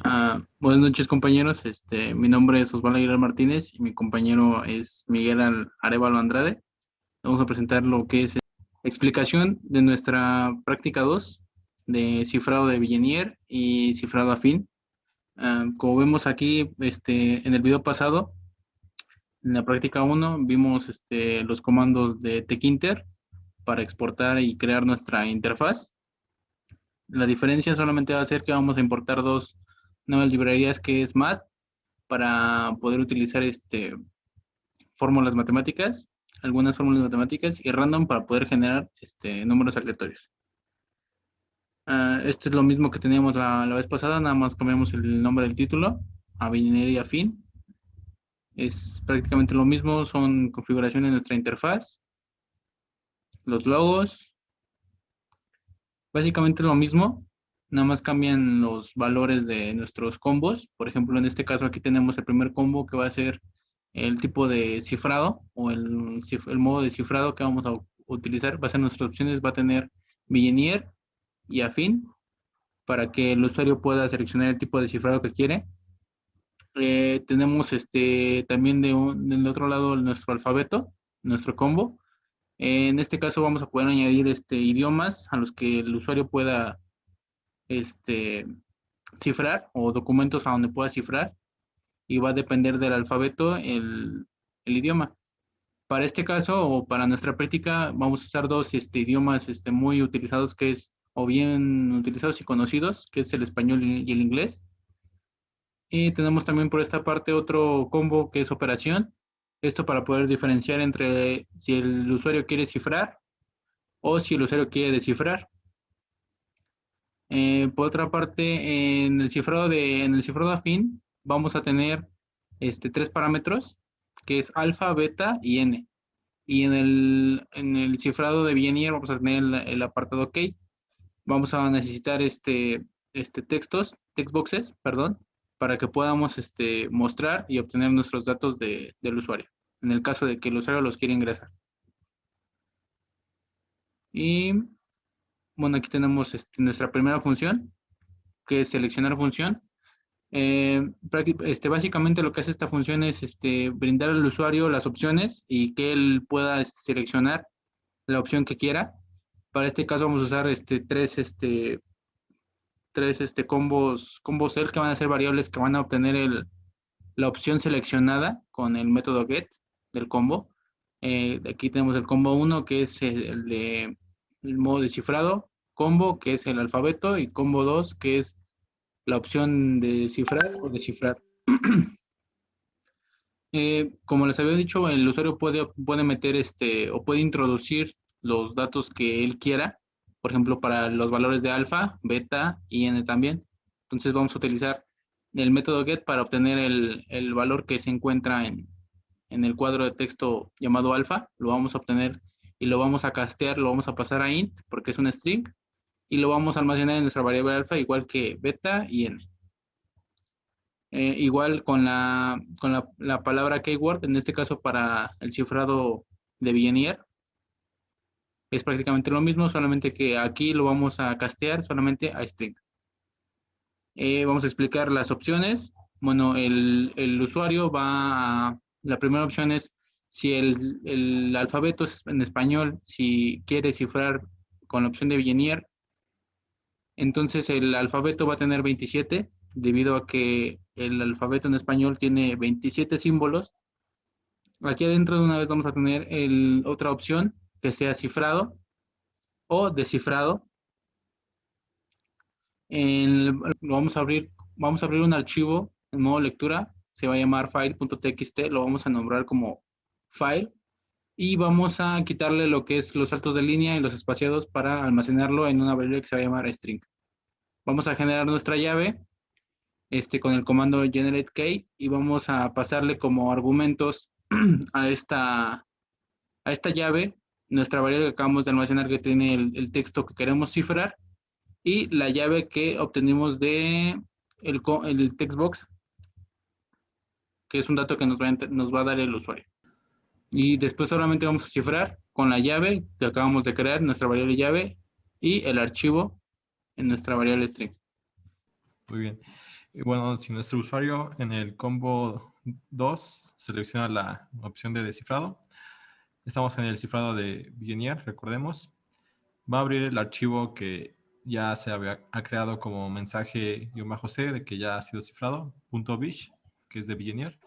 Buenas noches, compañeros. Mi nombre es Osvaldo Aguilar Martínez y mi compañero es Miguel Arévalo Andrade. Vamos a presentar lo que es explicación de nuestra práctica 2 de cifrado de Billenier y cifrado afín. Como vemos aquí, en el video pasado, en la práctica uno vimos los comandos de Tkinter para exportar y crear nuestra interfaz. La diferencia solamente va a ser que vamos a importar dos nuevas librerías, que es MAT para poder utilizar fórmulas matemáticas, algunas fórmulas matemáticas, y random para poder generar números aleatorios. Esto es lo mismo que teníamos la vez pasada, nada más cambiamos el nombre del título a Billenier y afín. Es prácticamente lo mismo, son configuraciones de nuestra interfaz, los logos, básicamente lo mismo, nada más cambian los valores de nuestros combos. Por ejemplo, en este caso aquí tenemos el primer combo, que va a ser el tipo de cifrado o el modo de cifrado que vamos a utilizar. Va a ser nuestras opciones, va a tener Billenier y afín para que el usuario pueda seleccionar el tipo de cifrado que quiere. Tenemos también del otro lado nuestro alfabeto, nuestro combo. En este caso vamos a poder añadir idiomas a los que el usuario pueda este, cifrar, o documentos a donde pueda cifrar, y va a depender del alfabeto el idioma. Para este caso, o para nuestra práctica, vamos a usar dos idiomas muy utilizados, que es, o bien utilizados y conocidos, que es el español y el inglés. Y tenemos también por esta parte otro combo, que es operación. Esto para poder diferenciar entre si el usuario quiere cifrar o si el usuario quiere descifrar. Por otra parte, en el cifrado afín vamos a tener tres parámetros, que es alfa, beta y n. Y en el cifrado de Billenier vamos a tener el apartado key. Vamos a necesitar textboxes, perdón, para que podamos mostrar y obtener nuestros datos del usuario, en el caso de que el usuario los quiera ingresar. Y bueno, aquí tenemos nuestra primera función, que es seleccionar función. Básicamente lo que hace esta función es brindar al usuario las opciones y que él pueda seleccionar la opción que quiera. Para este caso vamos a usar tres combos cell, que van a ser variables que van a obtener la opción seleccionada con el método get del combo. Aquí tenemos el combo 1, que es el modo descifrado, combo, que es el alfabeto, y combo 2, que es la opción de cifrar o descifrar. Como les había dicho, el usuario puede meter o puede introducir los datos que él quiera, por ejemplo, para los valores de alfa, beta y n también. Entonces vamos a utilizar el método get para obtener el valor que se encuentra en el cuadro de texto llamado alfa. Lo vamos a obtener y lo vamos a castear, lo vamos a pasar a int porque es un string, y lo vamos a almacenar en nuestra variable alfa, igual que beta y n. Igual con la palabra keyword, en este caso para el cifrado de Billenier, es prácticamente lo mismo, solamente que aquí lo vamos a castear solamente a string. Vamos a explicar las opciones. Bueno, el usuario la primera opción es si el alfabeto es en español, si quiere cifrar con la opción de Billenier, entonces el alfabeto va a tener 27, debido a que el alfabeto en español tiene 27 símbolos. Aquí adentro de una vez vamos a tener otra opción, que sea cifrado o descifrado. Vamos a abrir un archivo en modo lectura, se va a llamar file.txt, lo vamos a nombrar como file, y vamos a quitarle lo que es los saltos de línea y los espaciados para almacenarlo en una variable que se va a llamar string. Vamos a generar nuestra llave con el comando generate_key, y vamos a pasarle como argumentos a esta llave nuestra variable que acabamos de almacenar, que tiene el texto que queremos cifrar, y la llave que obtenimos de el textbox, que es un dato que nos va a dar el usuario. Y después solamente vamos a cifrar con la llave que acabamos de crear, nuestra variable llave, y el archivo en nuestra variable string. Muy bien. Y bueno, si nuestro usuario en el combo 2 selecciona la opción de descifrado, estamos en el cifrado de Billionaire, recordemos. Va a abrir el archivo que ya ha creado como mensaje-c de que ya ha sido cifrado, .bish, que es de Billionaire.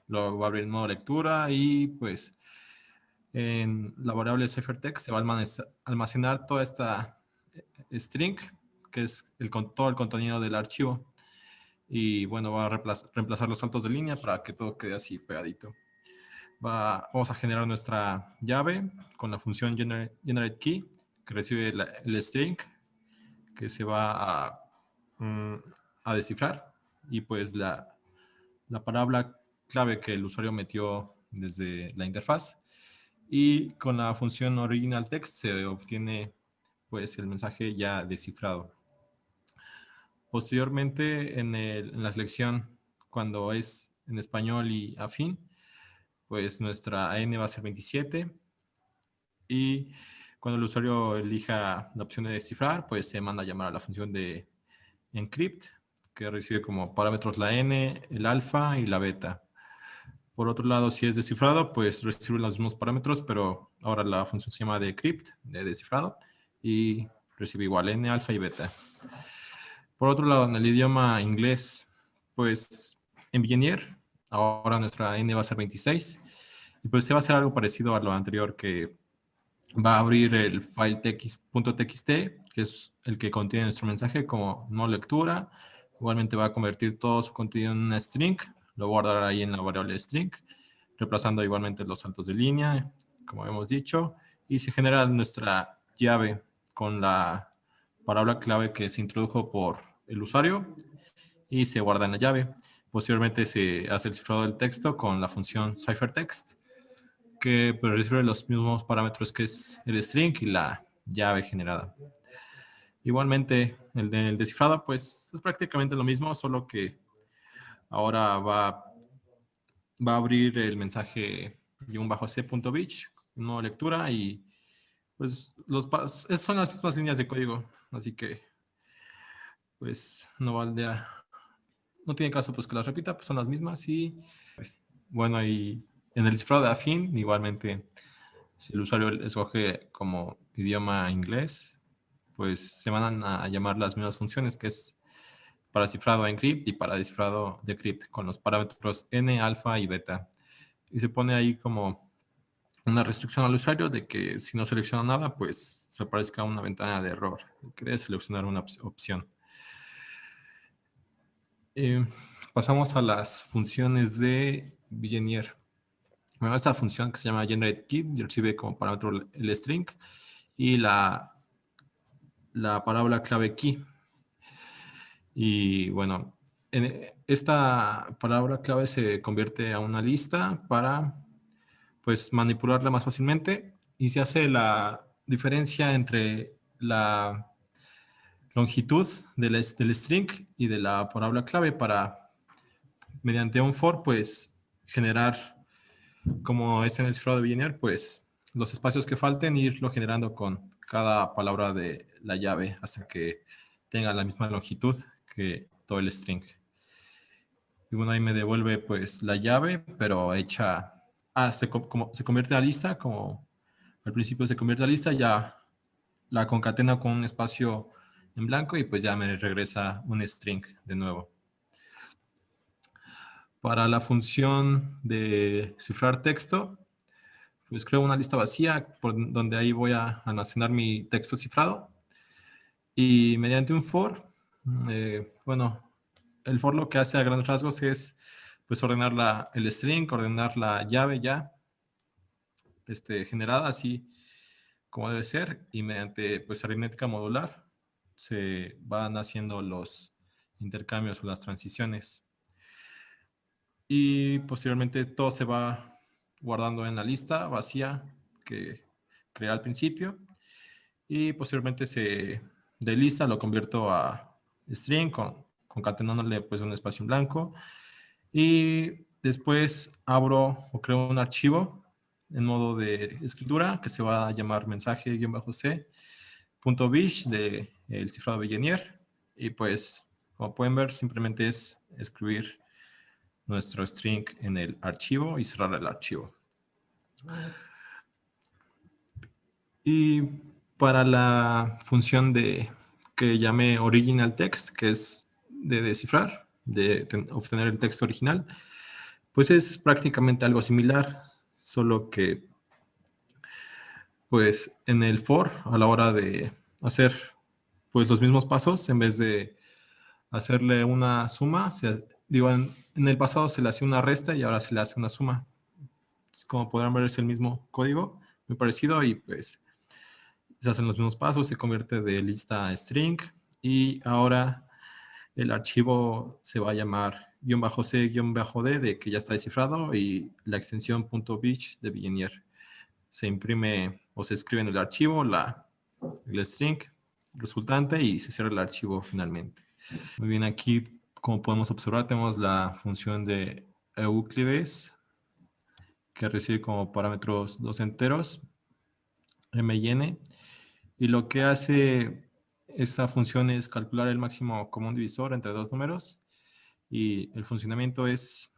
Luego va a abrir el modo lectura y pues en la variable ciphertext se va a almacenar toda esta string, que es todo el contenido del archivo. Y bueno, va a reemplazar los saltos de línea para que todo quede así pegadito. Vamos a generar nuestra llave con la función generateKey, que recibe el string que se va a descifrar, y pues la palabra clave que el usuario metió desde la interfaz, y con la función original text se obtiene pues el mensaje ya descifrado. Posteriormente en la selección, cuando es en español y afín, pues nuestra AN va a ser 27, y cuando el usuario elija la opción de descifrar, pues se manda a llamar a la función de encrypt, que recibe como parámetros la n, el alfa y la beta. Por otro lado, si es descifrado, pues recibe los mismos parámetros, pero ahora la función se llama decrypt, de descifrado, y recibe igual n, alfa y beta. Por otro lado, en el idioma inglés, pues en Billionaire, ahora nuestra n va a ser 26, y pues se va a hacer algo parecido a lo anterior, que va a abrir el file .txt, que es el que contiene nuestro mensaje como no lectura. Igualmente va a convertir todo su contenido en una string, lo guardará ahí en la variable string, reemplazando igualmente los saltos de línea, como hemos dicho, y se genera nuestra llave con la palabra clave que se introdujo por el usuario y se guarda en la llave. Posteriormente se hace el cifrado del texto con la función ciphertext, que pues, recibe los mismos parámetros que es el string y la llave generada. Igualmente, el del descifrado, pues es prácticamente lo mismo, solo que ahora va a abrir el mensaje _c.bitch, no lectura, y pues son las mismas líneas de código, así que pues no tiene caso pues que las repita, pues son las mismas. Y bueno, y en el descifrado de afín, igualmente, si el usuario escoge como idioma inglés, pues se van a llamar las mismas funciones, que es para cifrado encrypt y para descifrado decrypt, con los parámetros n, alfa y beta. Y se pone ahí como una restricción al usuario de que si no selecciona nada, pues se aparezca una ventana de error, que debe seleccionar una opción. Pasamos a las funciones de Billionaire. Bueno, esta función que se llama generateKey recibe como parámetro el string y la palabra clave key. Y bueno, esta palabra clave se convierte a una lista para pues manipularla más fácilmente, y se hace la diferencia entre la longitud del string y de la palabra clave para, mediante un for, pues generar, como es en el cifrado de Billionaire, pues los espacios que falten, irlo generando con cada palabra de la llave hasta que tenga la misma longitud que todo el string. Y bueno, ahí me devuelve pues la llave, pero hecha, se convierte a lista, como al principio se convierte a lista, ya la concatena con un espacio en blanco y pues ya me regresa un string de nuevo. Para la función de cifrar texto, pues creo una lista vacía por donde ahí voy a almacenar mi texto cifrado, y mediante un for, bueno, el for lo que hace a grandes rasgos es pues ordenar el string, ordenar la llave ya generada así como debe ser, y mediante pues aritmética modular se van haciendo los intercambios o las transiciones, y posteriormente todo se va guardando en la lista vacía que creé al principio, y posteriormente de lista lo convierto a string concatenándole pues un espacio en blanco, y después abro o creo un archivo en modo de escritura que se va a llamar mensaje-c.bish de el cifrado Billionaire, y pues Como pueden ver, simplemente es escribir nuestro string en el archivo y cerrar el archivo. Y para la función que llamé original text, que es de descifrar, de obtener el texto original, pues es prácticamente algo similar, solo que pues en el for, a la hora de hacer pues los mismos pasos, en vez de hacerle una suma, en el pasado se le hacía una resta y ahora se le hace una suma. Como podrán ver, es el mismo código, muy parecido, y pues se hacen los mismos pasos, se convierte de lista a string, y ahora el archivo se va a llamar -c-d, de que ya está descifrado, y la extensión .bich de Billenier. Se imprime o se escribe en el archivo el string resultante y se cierra el archivo finalmente. Muy bien, aquí como podemos observar tenemos la función de Euclides, que recibe como parámetros dos enteros, m y n, y lo que hace esta función es calcular el máximo común divisor entre dos números, y el funcionamiento es,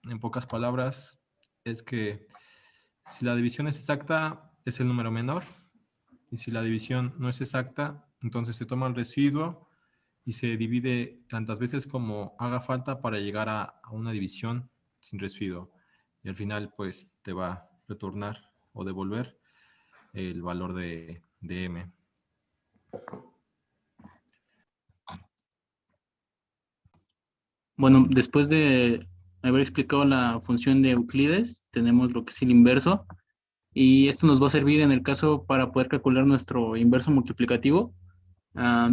en pocas palabras, es que si la división es exacta, es el número menor, y si la división no es exacta, entonces se toma el residuo y se divide tantas veces como haga falta para llegar a una división sin residuo. Y al final, pues, te va a retornar o devolver el valor de m. Bueno, después de haber explicado la función de Euclides, tenemos lo que es el inverso, y esto nos va a servir en el caso para poder calcular nuestro inverso multiplicativo.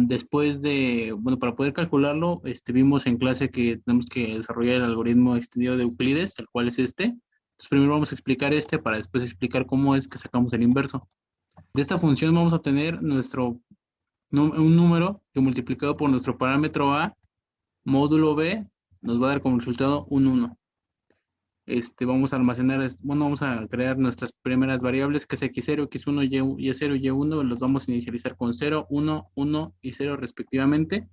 Después de, bueno, para poder calcularlo, vimos en clase que tenemos que desarrollar el algoritmo extendido de Euclides, el cual es este. Entonces primero vamos a explicar para después explicar cómo es que sacamos el inverso. De esta función vamos a obtener un número que multiplicado por nuestro parámetro A, módulo B, nos va a dar como resultado un 1. Vamos a almacenar, vamos a crear nuestras primeras variables, que es x0, x1, y0 y y1, los vamos a inicializar con 0, 1, 1 y 0 respectivamente.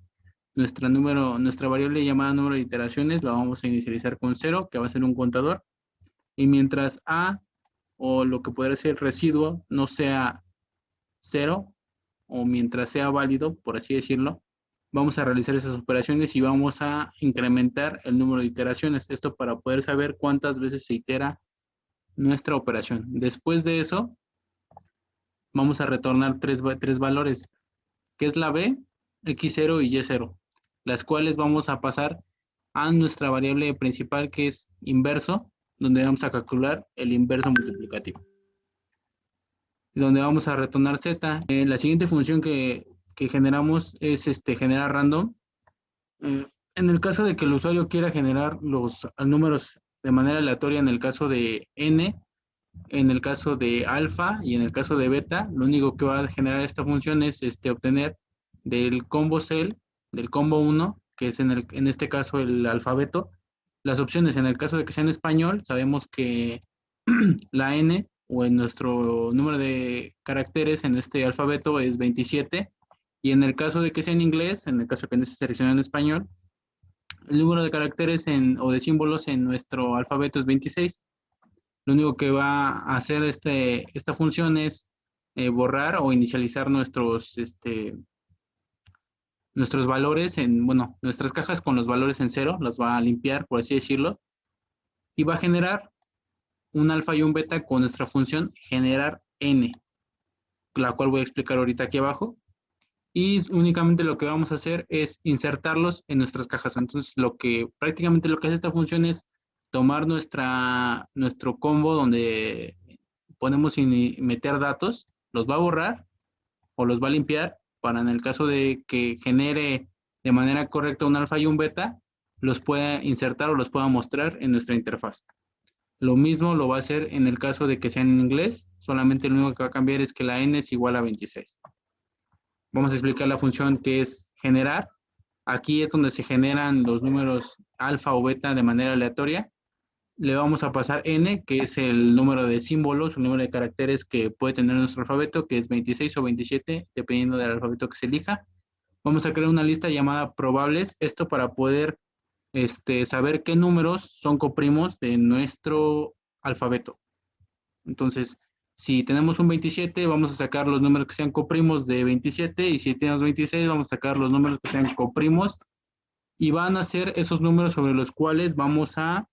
Nuestra variable llamada número de iteraciones la vamos a inicializar con 0, que va a ser un contador. Y mientras a, o lo que podría ser residuo, no sea 0, o mientras sea válido, por así decirlo, vamos a realizar esas operaciones y vamos a incrementar el número de iteraciones. Esto para poder saber cuántas veces se itera nuestra operación. Después de eso, vamos a retornar tres valores, que es la b, x0 y y0, las cuales vamos a pasar a nuestra variable principal, que es inverso, donde vamos a calcular el inverso multiplicativo, donde vamos a retornar z. La siguiente función que generamos es generar random. En el caso de que el usuario quiera generar los números de manera aleatoria, en el caso de n, en el caso de alfa y en el caso de beta, lo único que va a generar esta función es obtener del combo cell, del combo 1, que es en este caso el alfabeto, las opciones. En el caso de que sea en español, sabemos que la n, o en nuestro número de caracteres en este alfabeto, es 27, y en el caso de que sea en inglés, en el caso que no esté seleccionado en español, el número de caracteres o de símbolos en nuestro alfabeto es 26. Lo único que va a hacer esta función es borrar o inicializar nuestros valores bueno, nuestras cajas con los valores en 0, las va a limpiar, por así decirlo, y va a generar un alfa y un beta con nuestra función generar n, la cual voy a explicar ahorita aquí abajo. Y únicamente lo que vamos a hacer es insertarlos en nuestras cajas. Entonces, prácticamente lo que hace esta función es tomar nuestro combo donde podemos meter datos, los va a borrar o los va a limpiar, para en el caso de que genere de manera correcta un alfa y un beta, los pueda insertar o los pueda mostrar en nuestra interfaz. Lo mismo lo va a hacer en el caso de que sean en inglés, solamente lo único que va a cambiar es que la n es igual a 26. Vamos a explicar la función que es generar. Aquí es donde se generan los números alfa o beta de manera aleatoria. Le vamos a pasar n, que es el número de símbolos, el número de caracteres que puede tener nuestro alfabeto, que es 26 o 27, dependiendo del alfabeto que se elija. Vamos a crear una lista llamada probables, esto para poder saber qué números son coprimos de nuestro alfabeto. Entonces, si tenemos un 27, vamos a sacar los números que sean coprimos de 27, y si tenemos 26, vamos a sacar los números que sean coprimos, y van a ser esos números sobre los cuales vamos a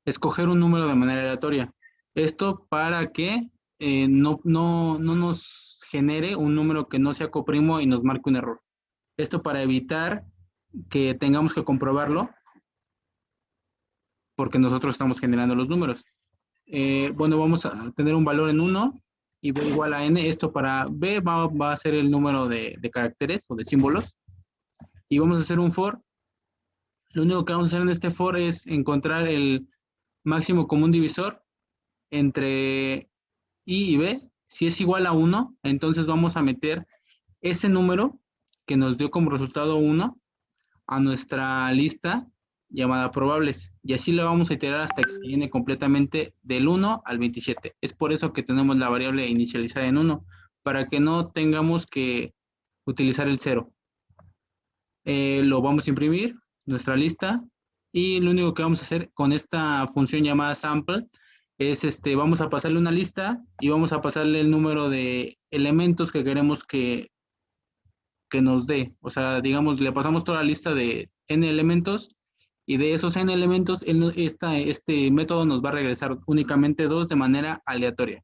escoger un número de manera aleatoria. Esto para que no nos genere un número que no sea coprimo y nos marque un error. Esto para evitar que tengamos que comprobarlo, porque nosotros estamos generando los números. Bueno, vamos a tener un valor en 1 y b igual a n. Esto para b va a ser el número de caracteres o de símbolos. Y vamos a hacer un for. Lo único que vamos a hacer en este for es encontrar el máximo común divisor entre i y b. Si es igual a 1, entonces vamos a meter ese número que nos dio como resultado 1 a nuestra lista llamada probables, y así la vamos a iterar hasta que se llene completamente del 1 al 27. Es por eso que tenemos la variable inicializada en 1, para que no tengamos que utilizar el 0. Lo vamos a imprimir, nuestra lista, y lo único que vamos a hacer con esta función llamada sample es vamos a pasarle una lista y vamos a pasarle el número de elementos que queremos que nos dé. O sea, digamos, le pasamos toda la lista de n elementos, y de esos n elementos, este método nos va a regresar únicamente 2 de manera aleatoria.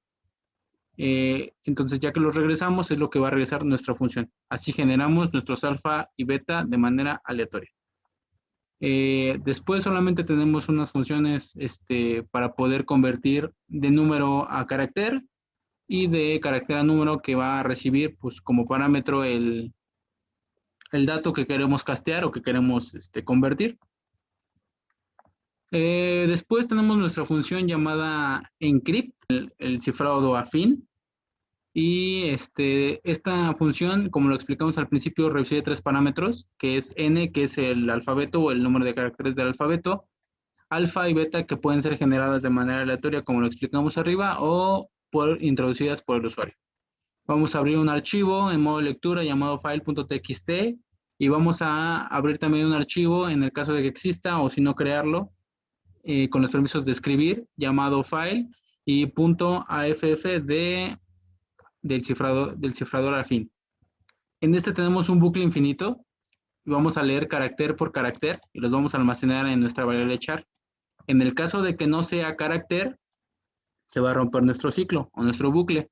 Entonces, ya que los regresamos, es lo que va a regresar nuestra función. Así generamos nuestros alfa y beta de manera aleatoria. Después solamente tenemos unas funciones para poder convertir de número a carácter y de carácter a número, que va a recibir pues como parámetro el dato que queremos castear o que queremos convertir. Después tenemos nuestra función llamada encrypt, el cifrado afín. Y esta función, como lo explicamos al principio, recibe 3 parámetros, que es n, que es el alfabeto o el número de caracteres del alfabeto, alfa y beta, que pueden ser generadas de manera aleatoria, como lo explicamos arriba, o introducidas por el usuario. Vamos a abrir un archivo en modo lectura llamado file.txt, y vamos a abrir también un archivo, en el caso de que exista, o si no, crearlo, con los permisos de escribir, llamado file y .aff del cifrador afín. En tenemos un bucle infinito y vamos a leer carácter por carácter y los vamos a almacenar en nuestra variable char. En el caso de que no sea carácter, se va a romper nuestro ciclo o nuestro bucle.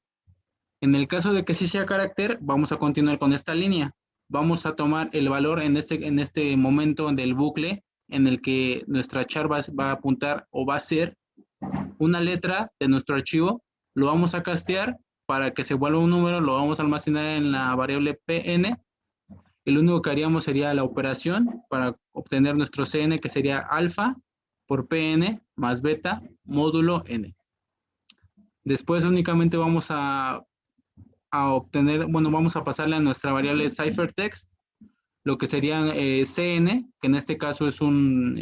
En el caso de que sí sea carácter, vamos a continuar con esta línea. Vamos a tomar el valor en este momento del bucle en el que nuestra char va a apuntar o va a ser una letra de nuestro archivo. Lo vamos a castear para que se vuelva un número, lo vamos a almacenar en la variable pn, y lo único que haríamos sería la operación para obtener nuestro cn, que sería alfa por pn más beta módulo n. Después únicamente vamos a obtener, bueno, vamos a pasarle a nuestra variable ciphertext lo que sería cn, que en este caso es un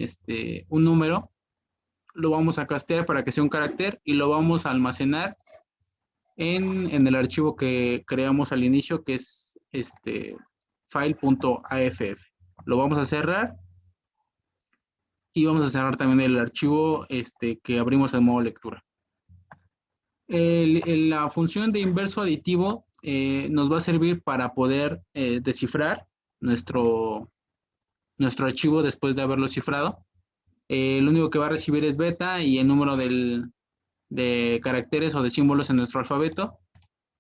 número. Lo vamos a castear para que sea un carácter y lo vamos a almacenar en el archivo que creamos al inicio, que es file.aff. Lo vamos a cerrar y vamos a cerrar también el archivo que abrimos en modo lectura. La función de inverso aditivo nos va a servir para poder descifrar nuestro archivo después de haberlo cifrado. Lo único que va a recibir es beta y el número de caracteres o de símbolos en nuestro alfabeto,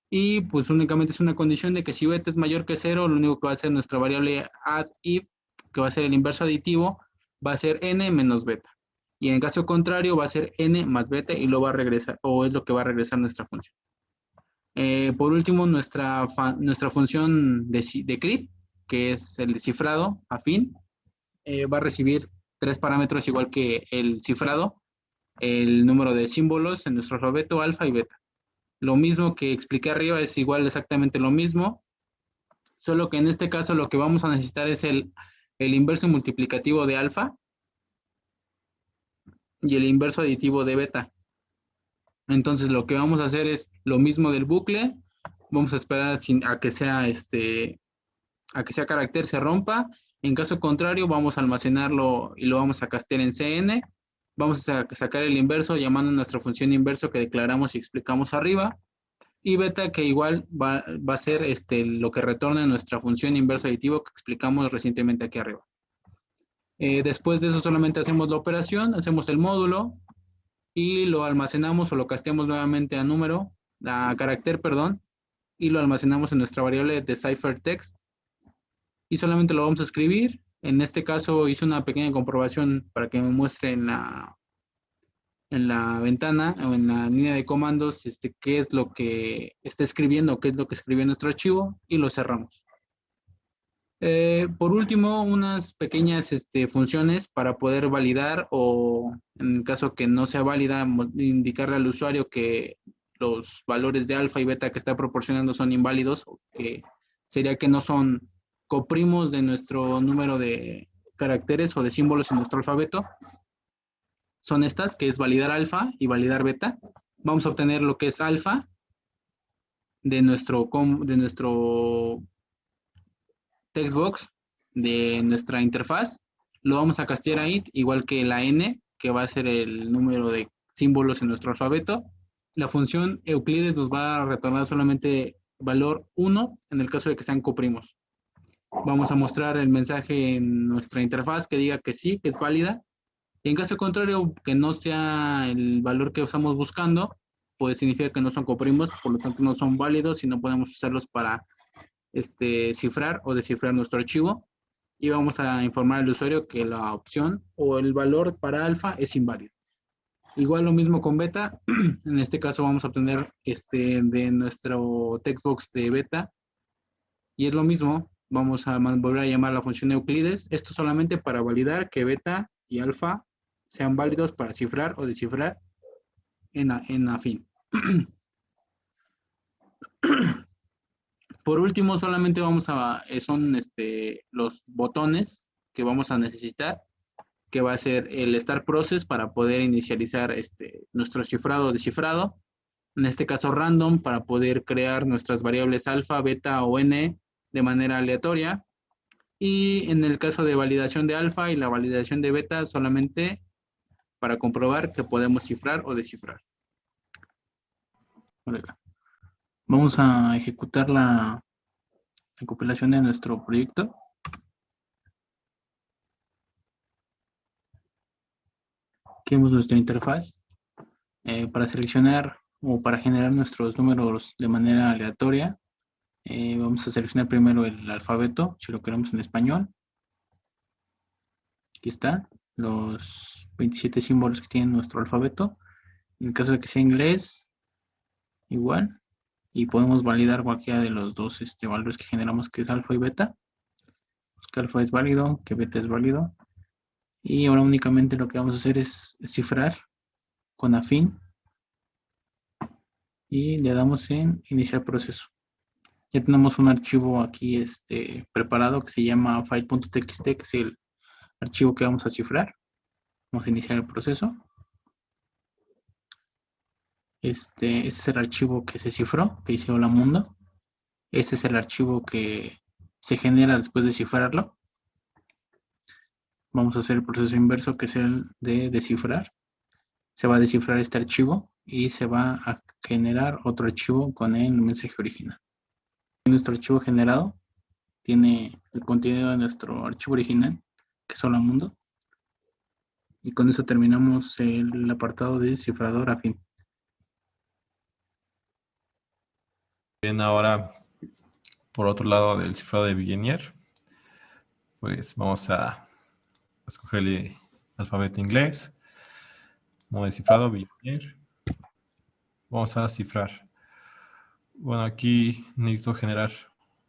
y pues únicamente es una condición de que si beta es mayor que 0, lo único que va a hacer nuestra variable addIf, que va a ser el inverso aditivo, va a ser n menos beta, y en caso contrario va a ser n más beta y lo va a regresar, o es lo que va a regresar nuestra función. Por último, nuestra función de crypt, que es el descifrado afín, va a recibir 3 parámetros igual que el cifrado, el número de símbolos en nuestro alfabeto, alfa y beta. Lo mismo que expliqué arriba, es igual exactamente lo mismo, solo que en este caso lo que vamos a necesitar es el inverso multiplicativo de alfa y el inverso aditivo de beta. Entonces lo que vamos a hacer es lo mismo del bucle, vamos a esperar a que sea a que sea carácter se rompa. En caso contrario, vamos a almacenarlo y lo vamos a castear en CN. Vamos a sacar el inverso llamando a nuestra función inverso que declaramos y explicamos arriba. Y beta que igual va a ser lo que retorna nuestra función inverso aditivo que explicamos recientemente aquí arriba. Después de eso solamente hacemos la operación, hacemos el módulo y lo almacenamos o lo casteamos nuevamente a carácter, perdón, y lo almacenamos en nuestra variable de ciphertext y solamente lo vamos a escribir. En este caso hice una pequeña comprobación para que me muestre en la ventana o en la línea de comandos qué es lo que está escribiendo, qué es lo que escribió nuestro archivo y lo cerramos. Por último, unas pequeñas funciones para poder validar o en caso que no sea válida, indicarle al usuario que los valores de alfa y beta que está proporcionando son inválidos, o que sería que no son coprimos de nuestro número de caracteres o de símbolos en nuestro alfabeto. Son estas, que es validar alfa y validar beta. Vamos a obtener lo que es alfa de nuestro textbox de nuestra interfaz, lo vamos a castear ahí, igual que la n, que va a ser el número de símbolos en nuestro alfabeto. La función Euclides nos va a retornar solamente valor 1 en el caso de que sean coprimos. Vamos a mostrar el mensaje en nuestra interfaz que diga que sí, que es válida. Y en caso contrario, que no sea el valor que estamos buscando, pues significa que no son coprimos, por lo tanto no son válidos y no podemos usarlos para cifrar o descifrar nuestro archivo, y vamos a informar al usuario que la opción o el valor para alfa es inválido. Igual lo mismo con beta, en este caso vamos a obtener de nuestro textbox de beta, y es lo mismo, vamos a volver a llamar la función Euclides, esto solamente para validar que beta y alfa sean válidos para cifrar o descifrar en afín. Por último, solamente son los botones que vamos a necesitar, que va a ser el start process para poder inicializar nuestro cifrado o descifrado. En este caso random para poder crear nuestras variables alfa, beta o n de manera aleatoria. Y en el caso de validación de alfa y la validación de beta solamente para comprobar que podemos cifrar o descifrar. Vamos a ejecutar la compilación de nuestro proyecto. Aquí vemos nuestra interfaz. Para seleccionar o para generar nuestros números de manera aleatoria, vamos a seleccionar primero el alfabeto, si lo queremos en español. Aquí está, los 27 símbolos que tiene nuestro alfabeto. En el caso de que sea inglés, igual. Y podemos validar cualquiera de los dos valores que generamos, que es alfa y beta. Pues que alfa es válido, que beta es válido. Y ahora únicamente lo que vamos a hacer es cifrar con afín. Y le damos en iniciar proceso. Ya tenemos un archivo aquí preparado que se llama file.txt, que es el archivo que vamos a cifrar. Vamos a iniciar el proceso. Este es el archivo que se cifró, que dice hola mundo. Este es el archivo que se genera después de cifrarlo. Vamos a hacer el proceso inverso, que es el de descifrar. Se va a descifrar este archivo y se va a generar otro archivo con el mensaje original. Nuestro archivo generado tiene el contenido de nuestro archivo original, que es hola mundo. Y con eso terminamos el apartado de cifrador afín. Bien, ahora por otro lado del cifrado de Vigenère, pues vamos a escoger el alfabeto inglés, modo de cifrado Vigenère. Vamos a cifrar. Bueno, aquí necesito generar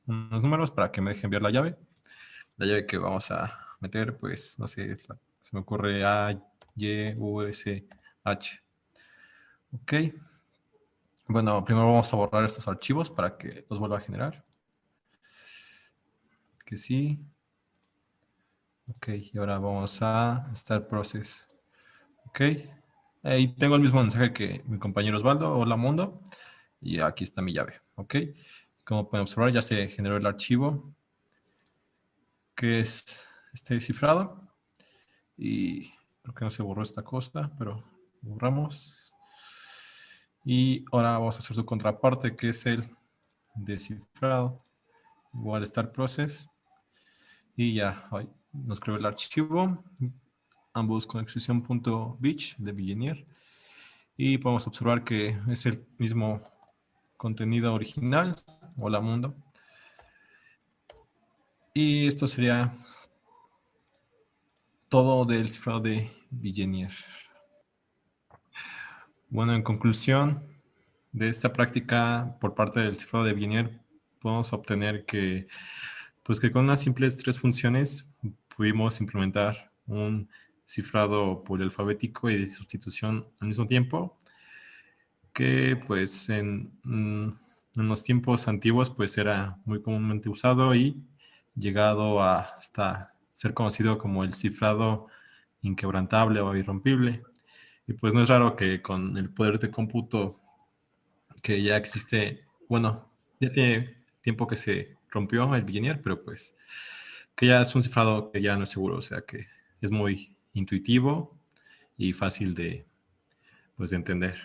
unos números para que me deje enviar la llave. La llave que vamos a meter, pues, no sé, se me ocurre A, Y, U, S, H. Ok. Bueno, primero vamos a borrar estos archivos para que los vuelva a generar. Que sí. Ok, y ahora vamos a Start Process. Ok. Ahí tengo el mismo mensaje que mi compañero Osvaldo. Hola mundo. Y aquí está mi llave. Ok. Como pueden observar, ya se generó el archivo. que es este cifrado. Y creo que no se borró esta cosa, pero borramos. Y ahora vamos a hacer su contraparte, que es el descifrado. Igual start process. Y ya nos creó el archivo. Ambos con extensión.bich de Billenier. Y podemos observar que es el mismo contenido original. Hola mundo. Y esto sería todo del cifrado de Billenier. Bueno, en conclusión de esta práctica por parte del cifrado de Billenier, podemos obtener que, pues que con unas simples 3 funciones pudimos implementar un cifrado polialfabético y de sustitución al mismo tiempo, que pues en los tiempos antiguos pues era muy comúnmente usado y llegado a hasta ser conocido como el cifrado inquebrantable o irrompible. Y pues no es raro que con el poder de cómputo que ya existe, bueno, ya tiene tiempo que se rompió el Billenier, pero pues que ya es un cifrado que ya no es seguro, o sea que es muy intuitivo y fácil de, pues, de entender.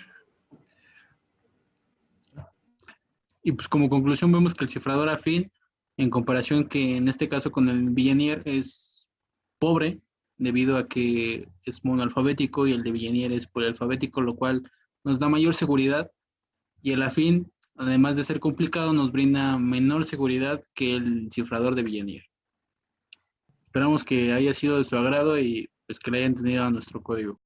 Y pues como conclusión vemos que el cifrador afín, en comparación que en este caso con el Billenier, es pobre debido a que es monoalfabético y el de Billenier es polialfabético, lo cual nos da mayor seguridad. Y el afín, además de ser complicado, nos brinda menor seguridad que el cifrador de Billenier. Esperamos que haya sido de su agrado y pues que le hayan entendido a nuestro código.